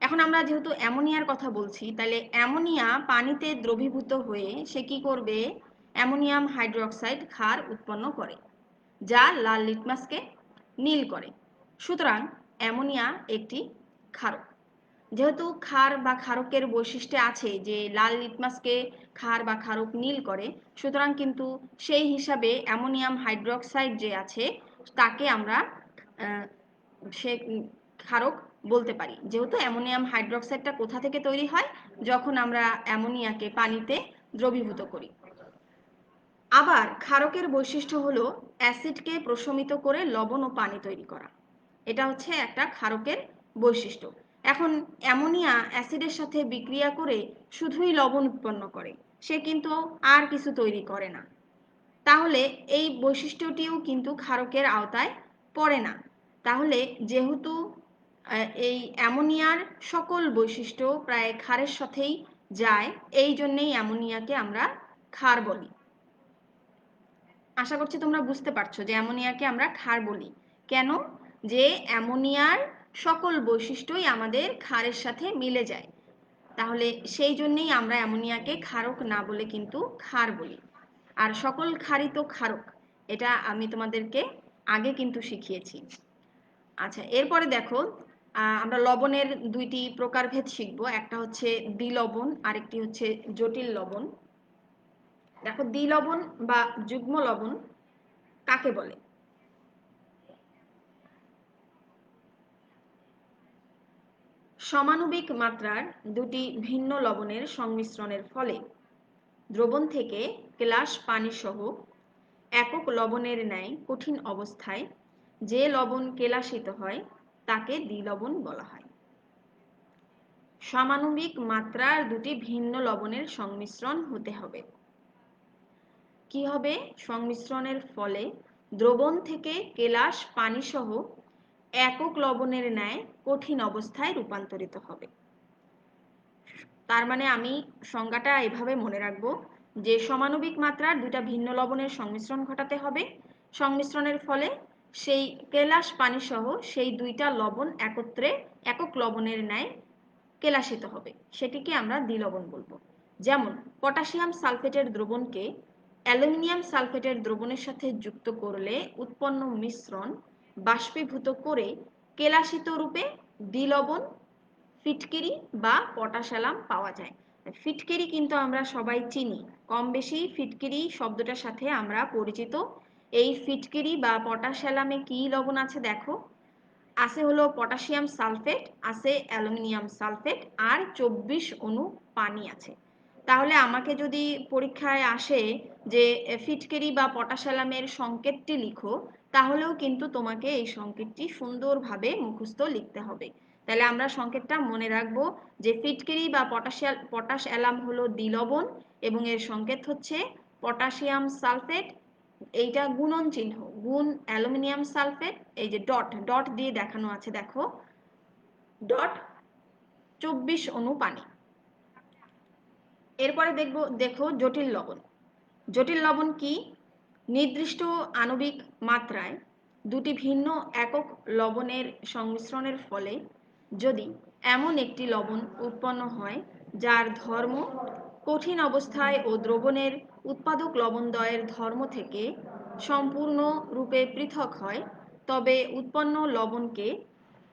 এখন আমরা যেহেতু অ্যামোনিয়ার কথা বলছি, তাহলে অ্যামোনিয়া পানিতে দ্রবীভূত হয়ে সে কি করবে? অ্যামোনিয়াম হাইড্রোক্সাইড ক্ষার উৎপন্ন করে, যা লাল লিটমাসকে নীল করে। সুতরাং অ্যামোনিয়া একটি ক্ষারক। যেহেতু ক্ষার বা ক্ষারকের বৈশিষ্ট্য আছে যে লাল লিটমাসকে ক্ষার বা ক্ষারক নীল করে, সুতরাং কিন্তু সেই হিসাবে অ্যামোনিয়াম হাইড্রোক্সাইড যে আছে তাকে আমরা সে ক্ষারক বলতে পারি। যেহেতু অ্যামোনিয়াম হাইড্রোক্সাইডটা কোথা থেকে তৈরি হয়? যখন আমরা অ্যামোনিয়াকে পানিতে দ্রবীভূত করি। আবার ক্ষারকের বৈশিষ্ট্য হলো অ্যাসিডকে প্রশমিত করে লবণ ও পানি তৈরি করা। এটা হচ্ছে একটা ক্ষারকের বৈশিষ্ট্য। এখন অ্যামোনিয়া অ্যাসিডের সাথে বিক্রিয়া করে শুধুই লবণ উৎপন্ন করে, সে কিন্তু আর কিছু তৈরি করে না। তাহলে এই বৈশিষ্ট্যটিও কিন্তু ক্ষারকের আওতায় পড়ে না। তাহলে যেহেতু এই অ্যামোনিয়ার সকল বৈশিষ্ট্য প্রায় ক্ষারের সাথেই যায়, এই জন্যেই অ্যামোনিয়াকে আমরা ক্ষার বলি। আশা করছি তোমরা বুঝতে পারছো যে অ্যামোনিয়াকে আমরা ক্ষার বলি কেন? যে অ্যামোনিয়ার সকল বৈশিষ্ট্যই আমাদের ক্ষারের সাথে মিলে যায়। তাহলে সেই জন্যেই আমরা অ্যামোনিয়াকে ক্ষারক না বলে কিন্তু ক্ষার বলি। আর সকল ক্ষারই তো ক্ষারক, এটা আমি তোমাদেরকে আগে কিন্তু শিখিয়েছি। আচ্ছা, এরপরে দেখো আমরা লবণের দুইটি প্রকারভেদ শিখবো। একটা হচ্ছে দ্বিলবণ, আরেকটি হচ্ছে জটিল লবণ। দেখো দ্বিলবণ বা যুগ্ম লবণ কাকে বলে? সমাণুবিক মাত্রার দুটি ভিন্ন লবণের সংমিশ্রণের ফলে দ্রবণ থেকে কেলাস পানি সহ একক লবণের ন্যায় কঠিন অবস্থায় যে লবণ কেলাসিত হয় তাকে দ্বিলবণ বলা হয়। সমাণবিক মাত্রার দুটি ভিন্ন লবণের সংমিশ্রণ হতে হবে। কি হবে? সংমিশ্রণের ফলে দ্রবণ থেকে কেলাস পানিসহ একক লবণের ন্যায় কঠিন অবস্থায় রূপান্তরিত হবে। তার মানে আমি সংজ্ঞাটা এভাবে মনে রাখবো যে সমাণবিক মাত্রার দুটা ভিন্ন লবণের সংমিশ্রণ ঘটাতে হবে। সংমিশ্রণের ফলে সেই কেলাস পানিসহ সেই দুইটা লবণ একত্রে একক লবণের ন্যায় কেলাসিত হবে, সেটিকে আমরা দ্বিলবণ বলবো। যেমন পটাশিয়াম সালফেটের দ্রবণকে অ্যালুমিনিয়াম সালফেটের দ্রবণের সাথে যুক্ত করলে উৎপন্ন মিশ্রণ বাষ্পীভূত করে কেলাসিত রূপে দ্বিলবণ ফিটকিরি বা পটাশ অ্যালাম পাওয়া যায়। ফিটকিরি কিন্তু আমরা সবাই চিনি, কম বেশি ফিটকিরি শব্দটার সাথে আমরা পরিচিত। এই ফিটকিরি বা পটাশ অ্যালামে কি লবণ আছে দেখো, আছে হলো পটাশিয়াম সালফেট, আছে অ্যালুমিনিয়াম সালফেট, আর 24 অণু পানি আছে। তাহলে আমাকে যদি পরীক্ষায় আসে যে ফিটকিরি বা পটাশ অ্যালামের সংকেতটি লিখো, তাহলেও কিন্তু তোমাকে এই সংকেতটি সুন্দরভাবে মুখস্থ লিখতে হবে। তাহলে আমরা সংকেতটা মনে রাখবো যে ফিটকিরি বা পটাশ অ্যালাম হলো দ্বিলবণ এবং এর সংকেত হচ্ছে পটাশিয়াম সালফেট, এইটা গুণন চিহ্ন, গুণ অ্যালুমিনিয়াম সালফেট, এই যে ডট ডট দিয়ে দেখানো আছে দেখো, ডট 24 অণু পানি। এরপরে দেখো জটিল লবণ। জটিল লবণ কি? নির্দিষ্ট আণবিক মাত্রায় দুটি ভিন্ন একক লবণের সংমিশ্রণের ফলে যদি এমন একটি লবণ উৎপন্ন হয় যার ধর্ম কঠিন অবস্থায় ও দ্রবণের উৎপাদক লবণদ্বয়ের ধর্ম থেকে সম্পূর্ণরূপে পৃথক হয়, তবে উৎপন্ন লবণকে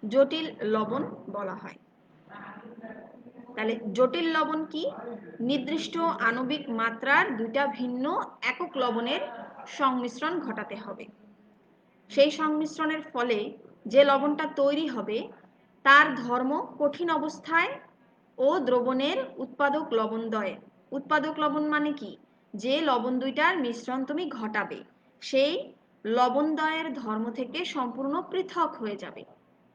জটিল লবণ বলা হয়। তাহলে জটিল লবণ কি? নির্দিষ্ট আণবিক মাত্রার দুইটা ভিন্ন একক লবণের সংমিশ্রণ ঘটাতে হবে। সেই সংমিশ্রণের ফলে যে লবণটা তৈরি হবে তার ধর্ম কঠিন অবস্থায় ও দ্রবণের উৎপাদক লবণদ্বয়। উৎপাদক লবণ মানে কি? যে লবণ দুইটার মিশ্রণ তুমি ঘটাবে সেই লবণদ্বয়ের ধর্ম থেকে সম্পূর্ণ পৃথক হয়ে যাবে,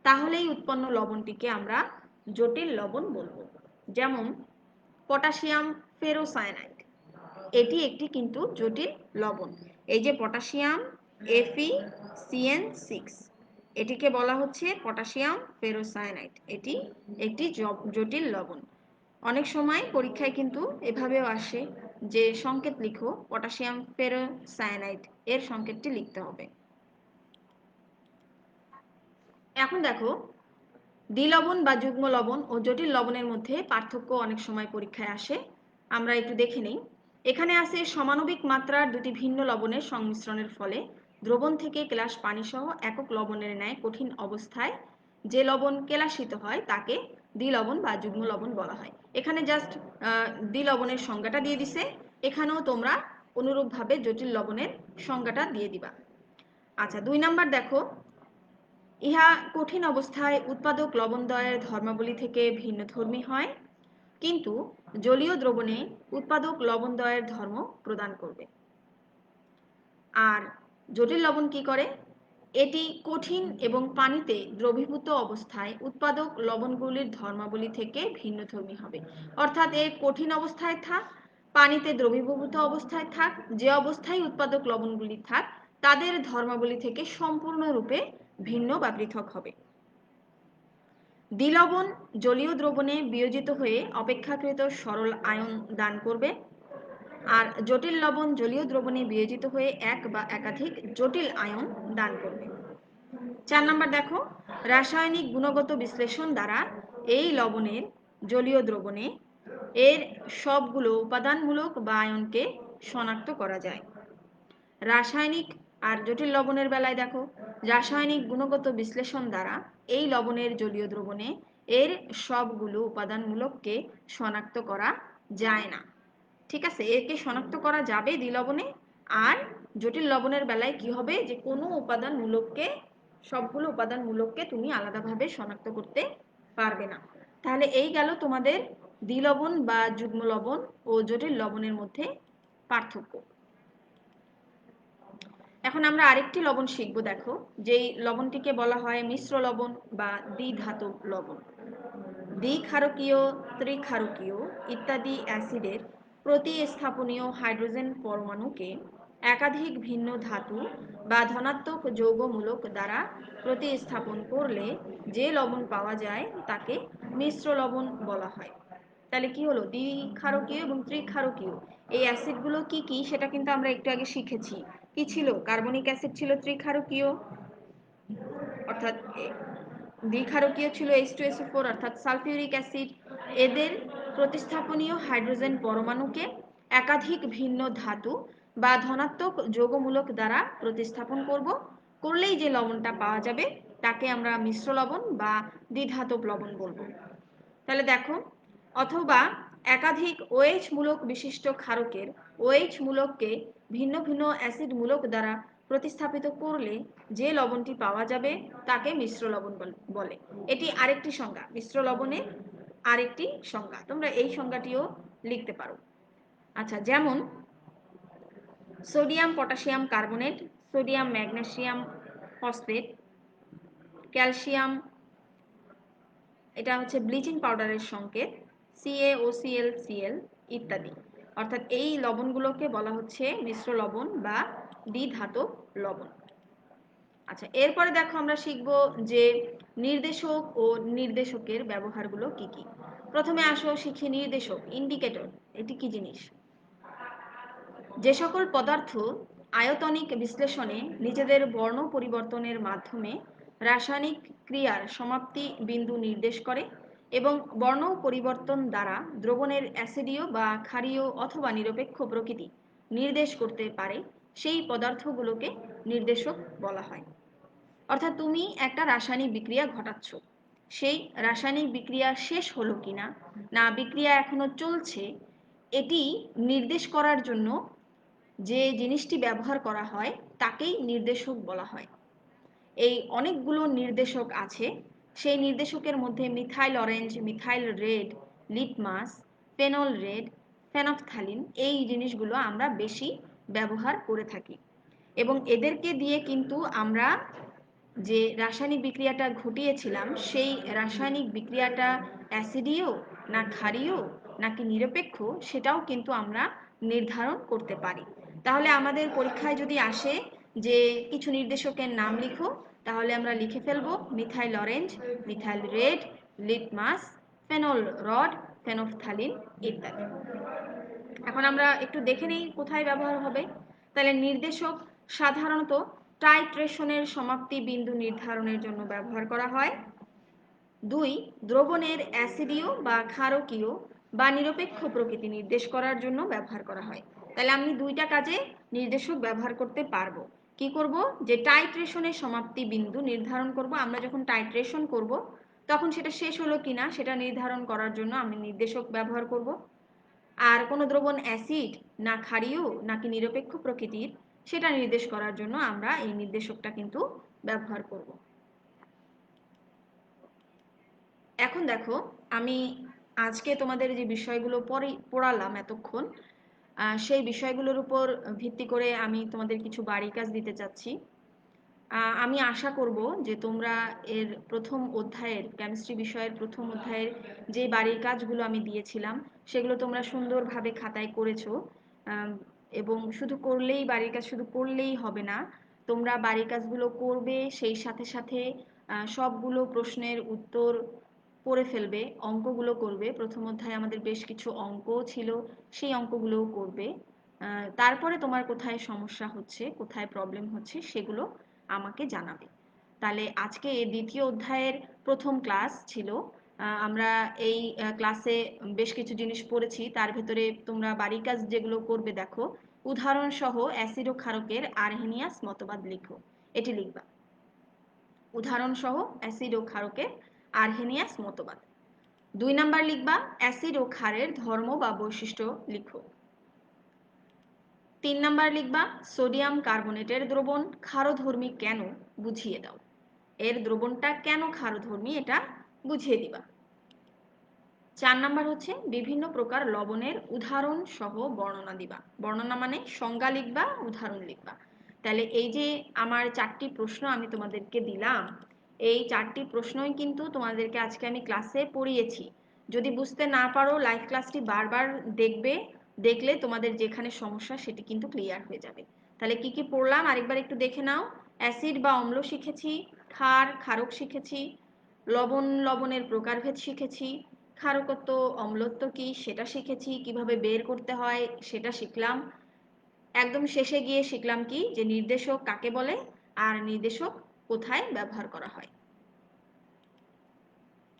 তাহলেই উৎপন্ন লবণটিকে আমরা জটিল লবণ বলবো। যেমন পটাশিয়াম ফেরোসায়ানাইড, এটি একটি কিন্তু জটিল লবণ। এই যে পটাশিয়াম FeCN6, এটিকে বলা হচ্ছে পটাশিয়াম ফেরোসায়ানাইড, এটি একটি জটিল লবণ। অনেক সময় পরীক্ষায় কিন্তু এভাবেও আসে যে সংকেত লিখো পটাশিয়াম ফেরোসায়ানাইড, এর সংকেতটি লিখতে হবে। এখন দেখো দ্বিলবণ বা যুগ্ম লবণ ও জটিল লবণের মধ্যে পার্থক্য অনেক সময় পরীক্ষায় আসে, আমরা একটু দেখে নিই। এখানে আছে সমাণবিক মাত্রার দুটি ভিন্ন লবণের সংমিশ্রণের ফলে দ্রবণ থেকে কেলাস পানিসহ একক লবণের ন্যায় কঠিন অবস্থায় যে লবণ কেলাসিত হয় তাকে দ্বিলবণ বা যুগ্ম লবণ বলা হয়। এখানে জাস্ট দ্বিলবণের সংজ্ঞাটা দিয়ে দিছে, এখানেও তোমরা অনুরূপভাবে জটিল লবণের সংজ্ঞাটা দিয়ে দিবা। আচ্ছা, 2 নাম্বার দেখো, ইহা কঠিন অবস্থায় উৎপাদক লবণদ্বয়ের ধর্মাবলী থেকে ভিন্নধর্মী হয়, কিন্তু জলীয় দ্রবণে উৎপাদক লবণদ্বয়ের ধর্ম প্রদান করবে। আর জটিল লবণ কি করে? এটি কঠিন এবং পানিতে দ্রবীভূত অবস্থায় উৎপাদক লবণগুলির ধর্মাবলী থেকে ভিন্নধর্মী হবে। অর্থাৎ এ কঠিন অবস্থায় থাক, পানিতে দ্রবীভূত অবস্থায় থাক, যে অবস্থায় উৎপাদক লবণগুলি থাক, তাদের ধর্মাবলী থেকে সম্পূর্ণরূপে ভিন্ন বা পৃথক হবে। দ্বিলবণ জলীয় দ্রবণে বিয়োজিত হয়ে অপেক্ষাকৃত সরল আয়ন দান করবে, আর জটিল লবণ জলীয় দ্রবণে বিয়োজিত হয়ে এক বা একাধিক জটিল আয়ন দান করবে। 4 নাম্বার দেখো, রাসায়নিক গুণগত বিশ্লেষণ দ্বারা এই লবণের জলীয় দ্রবণে এর সবগুলো উপাদানমূলক বা আয়নকে শনাক্ত করা যায়। রাসায়নিক আর জটিল লবণের বেলায় দেখো, রাসায়নিক গুণগত বিশ্লেষণ দ্বারা এই লবণের জলীয় দ্রবণে এর সবগুলো উপাদানমূলককে শনাক্ত করা যায় না। ঠিক আছে, একে শনাক্ত করা যাবে দ্বিলবণে, আর জটিল লবণের বেলায় কি হবে যে কোনো উপাদানমূলককে, সবগুলো উপাদানমূলককে তুমি আলাদাভাবে শনাক্ত করতে পারবে না। তাহলে এই গেল তোমাদের দ্বিলবণ বা যুগ্ম লবণ ও জটিল লবণের মধ্যে পার্থক্য। এখন আমরা আরেকটি লবণ শিখব। দেখো, যেই লবণটিকে বলা হয় মিশ্র লবণ বা দ্বিধাতব লবণ। দ্বিক্ষারকীয়, ত্রিক্ষারকীয় ইত্যাদি অ্যাসিডের প্রতিস্থাপনীয় হাইড্রোজেন পরমাণুকে একাধিক ভিন্ন ধাতু বা ধনাত্মক যৌগমূলক দ্বারা প্রতিস্থাপন করলে যে লবণ পাওয়া যায় তাকে মিশ্র লবণ বলা হয়। তাহলে কি হলো, দ্বিক্ষারকীয় এবং ত্রিক্ষারকীয় এই অ্যাসিডগুলো কি কি সেটা কিন্তু আমরা একটু আগে শিখেছি। কি ছিল? কার্বনিক অ্যাসিড ছিল ত্রিক্ষারকীয়, অর্থাৎ দ্বিক্ষারকীয় ছিল H2SO4 অর্থাৎ সালফিউরিক অ্যাসিড। এদের প্রতিস্থাপনীয় হাইড্রোজেন পরমাণুকে একাধিক ভিন্ন ধাতু বা ধনাত্মক যৌগমূলক দ্বারা প্রতিস্থাপন করলেই যে লবণটা পাওয়া যাবে তাকে আমরা মিশ্র লবণ বা দ্বিধাতব লবণ বলবো। তাহলে দেখো, অথবা একাধিক OH মূলক বিশিষ্ট ক্ষারকের OH মূলককে ভিন্ন ভিন্ন অ্যাসিড মূলক দ্বারা প্রতিস্থাপিত করলে যে লবণটি পাওয়া যাবে তাকে মিশ্র লবণ বলে। এটি আরেকটি সংজ্ঞা, মিশ্র লবণের আরেকটি সংজ্ঞা। তোমরা এই সংজ্ঞাটিও লিখতে পারো। আচ্ছা, যেমন sodium potassium carbonate, sodium magnesium phosphate, calcium, এটা হচ্ছে ব্লিচিং পাউডারের সংকেত, CaOClCl ইত্যাদি। অর্থাৎ এই লবণগুলোকে বলা হচ্ছে মিশ্র লবণ বা দ্বিধাতব লবণ। আচ্ছা, এরপরে দেখো আমরা শিখব যে নির্দেশক ও নির্দেশকের ব্যবহারগুলো কি কি। প্রথমে আসো শিখি নির্দেশক, ইন্ডিকেটর। এটি কি জিনিস? যে সকল পদার্থ আয়তনিক বিশ্লেষণে নিজেদের বর্ণ পরিবর্তনের মাধ্যমে রাসায়নিক ক্রিয়ার সমাপ্তি বিন্দু নির্দেশ করে এবং বর্ণ পরিবর্তন দ্বারা দ্রবণের অ্যাসিডীয় বা ক্ষারীয় অথবা নিরপেক্ষ প্রকৃতি নির্দেশ করতে পারে, সেই পদার্থগুলোকে নির্দেশক বলা হয়। অর্থাৎ তুমি একটা রাসায়নিক বিক্রিয়া ঘটাচ্ছ, সেই রাসায়নিক বিক্রিয়া শেষ হলো কিনা, না বিক্রিয়া এখনো চলছে, এটি নির্দেশ করার জন্য যে জিনিসটি ব্যবহার করা হয় তাকেই নির্দেশক বলা হয়। এই অনেকগুলো নির্দেশক আছে। সেই নির্দেশকের মধ্যে methyl orange, methyl red, litmus, phenol red, phenolphthalein এই জিনিসগুলো আমরা বেশি ব্যবহার করে থাকি এবং এদেরকে দিয়ে কিন্তু আমরা যে রাসায়নিক বিক্রিয়াটা ঘটিয়েছিলাম সেই রাসায়নিক বিক্রিয়াটা অ্যাসিডীয় না ক্ষারীয় নাকি নিরপেক্ষ সেটাও কিন্তু আমরা নির্ধারণ করতে পারি। তাহলে আমাদের পরীক্ষায় যদি আসে যে কিছু নির্দেশকের নাম লিখো, তাহলে আমরা লিখে ফেলবো methyl orange, methyl red, litmus, phenol red, phenolphthalein ইত্যাদি। এখন আমরা একটু দেখে নেই কোথায় ব্যবহার হবে। তাহলে নির্দেশক সাধারণত টাইট্রেশনের সমাপ্তি বিন্দু নির্ধারণের জন্য ব্যবহার করা হয়। 2, দ্রবণের অ্যাসিডীয় বা ক্ষারকীয় বা নিরপেক্ষ প্রকৃতি নির্দেশ করার জন্য ব্যবহার করা হয়। তাহলে আমি দুইটা কাজে নির্দেশক ব্যবহার করতে পারবো। কি করব? যে টাইট্রেশনের সমাপ্তি বিন্দু নির্ধারণ করব। আমরা যখন টাইট্রেশন করব তখন সেটা শেষ হলো কিনা সেটা নির্ধারণ করার জন্য আমি নির্দেশক ব্যবহার করব। আর কোনো দ্রবণ অ্যাসিড না ক্ষারীয় নাকি নিরপেক্ষ প্রকৃতির সেটা নির্দেশ করার জন্য আমরা এই নির্দেশকটা কিন্তু ব্যবহার করব। এখন দেখো, আমি আজকে তোমাদের যে বিষয়গুলো পড়ালাম এতক্ষণ, সেই বিষয়গুলোর উপর ভিত্তি করে আমি তোমাদের কিছু বাড়ি কাজ দিতে চাচ্ছি। আমি আশা করব যে তোমরা এর প্রথম অধ্যায়ের কেমিস্ট্রি বিষয়ের প্রথম অধ্যায়ের যে বাড়ির কাজগুলো আমি দিয়েছিলাম সেগুলো তোমরা সুন্দরভাবে খাতায় করেছো। এবং শুধু করলেই বাড়ির কাজ শুধু করলেই হবে না, তোমরা বাড়ির কাজগুলো করবে, সেই সাথে সাথে সবগুলো প্রশ্নের উত্তর পড়ে ফেলবে, অঙ্কগুলো করবে। প্রথম অধ্যায়ে আমাদের বেশ কিছু অঙ্কও ছিল, সেই অঙ্কগুলোও করবে। তারপরে তোমার কোথায় সমস্যা হচ্ছে, কোথায় প্রবলেম হচ্ছে সেগুলো আমাকে জানাবে। তাহলে আজকে দ্বিতীয় অধ্যায়ের প্রথম ক্লাস ছিল। আমরা এই ক্লাসে বেশ কিছু জিনিস পড়েছি, তার ভেতরে তোমরা বাড়ির কাজ যেগুলো করবে দেখো, উদাহরণ সহ অ্যাসিড ও ক্ষারকের আরহেনিয়াস মতবাদ লিখো। এটি লিখবা, উদাহরণ সহ অ্যাসিড ও ক্ষারকের আরহেনিয়াস মতবাদ। 2 নাম্বার লিখবা অ্যাসিড ও ক্ষারের ধর্ম বা বৈশিষ্ট্য লিখো। 3 নাম্বার লিখবা সোডিয়াম কার্বনেটের দ্রবণ ক্ষারধর্মী কেন বুঝিয়ে দাও। এর দ্রবণটা কেন ক্ষারধর্মী এটা বুঝিয়ে দিবা। 4 নাম্বার হচ্ছে বিভিন্ন প্রকার লবণের উদাহরণ সহ বর্ণনা দিবা। বর্ণনা মানে সংজ্ঞা লিখবা, উদাহরণ লিখবা। তাহলে এই যে আমার 4টি প্রশ্ন আমি তোমাদেরকে দিলাম, এই 4টি প্রশ্নই কিন্তু তোমাদেরকে আজকে আমি ক্লাসে পড়িয়েছি। যদি বুঝতে না পারো লাইভ ক্লাসটি বারবার দেখবে, দেখলে তোমাদের যেখানে সমস্যা সেটি কিন্তু ক্লিয়ার হয়ে যাবে। তাহলে কি কি পড়লাম আরেকবার একটু দেখে নাও। অ্যাসিড বা অম্ল শিখেছি, ক্ষার ক্ষারক শিখেছি, লবণ লবণের প্রকারভেদ শিখেছি, ক্ষারকত্ব অম্লত্ব কি সেটা শিখেছি, কিভাবে বের করতে হয় সেটা শিখলাম। একদম শেষে গিয়ে শিখলাম কি যে নির্দেশক কাকে বলে আর নির্দেশক কোথায় ব্যবহার করা হয়।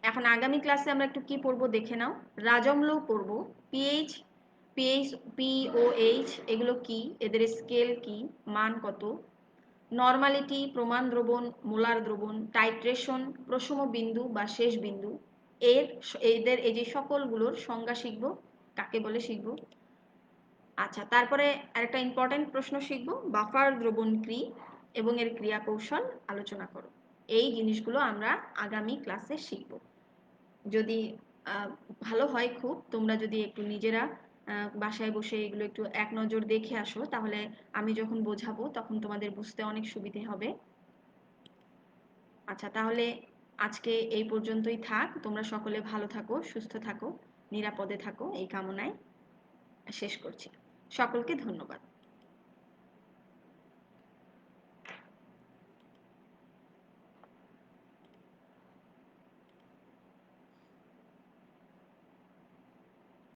এখন আগামী ক্লাসে আমরা একটু কি পড়বো দেখে নাও। রাজম্ল পড়বো, পিএইচ, পিওএইচ এগুলো কি, এদের স্কেল কি, মান কত, নরমালিটি, প্রমাণ দ্রবণ, মোলার দ্রবণ, টাইট্রেশন, প্রশম বিন্দু বা শেষ বিন্দু, এদের এই যে সকলগুলোর সংজ্ঞা শিখবো, কাকে বলে শিখবো। আচ্ছা, তারপরে আরেকটা ইম্পর্টেন্ট প্রশ্ন শিখবো, বাফার দ্রবণ কি এবং এর ক্রিয়া কৌশল আলোচনা করো। এই জিনিসগুলো আমরা আগামী ক্লাসে শিখবো। যদি ভালো হয় খুব, তোমরা যদি একটু নিজেরা বাসায় বসে এগুলো একটু এক নজর দেখে আসো, তাহলে আমি যখন বোঝাবো তখন তোমাদের বুঝতে অনেক সুবিধে হবে। আচ্ছা, তাহলে আজকে এই পর্যন্তই থাক। তোমরা সকলে ভালো থাকো, সুস্থ থাকো, নিরাপদে থাকো, এই কামনায় শেষ করছি। সকলকে ধন্যবাদ।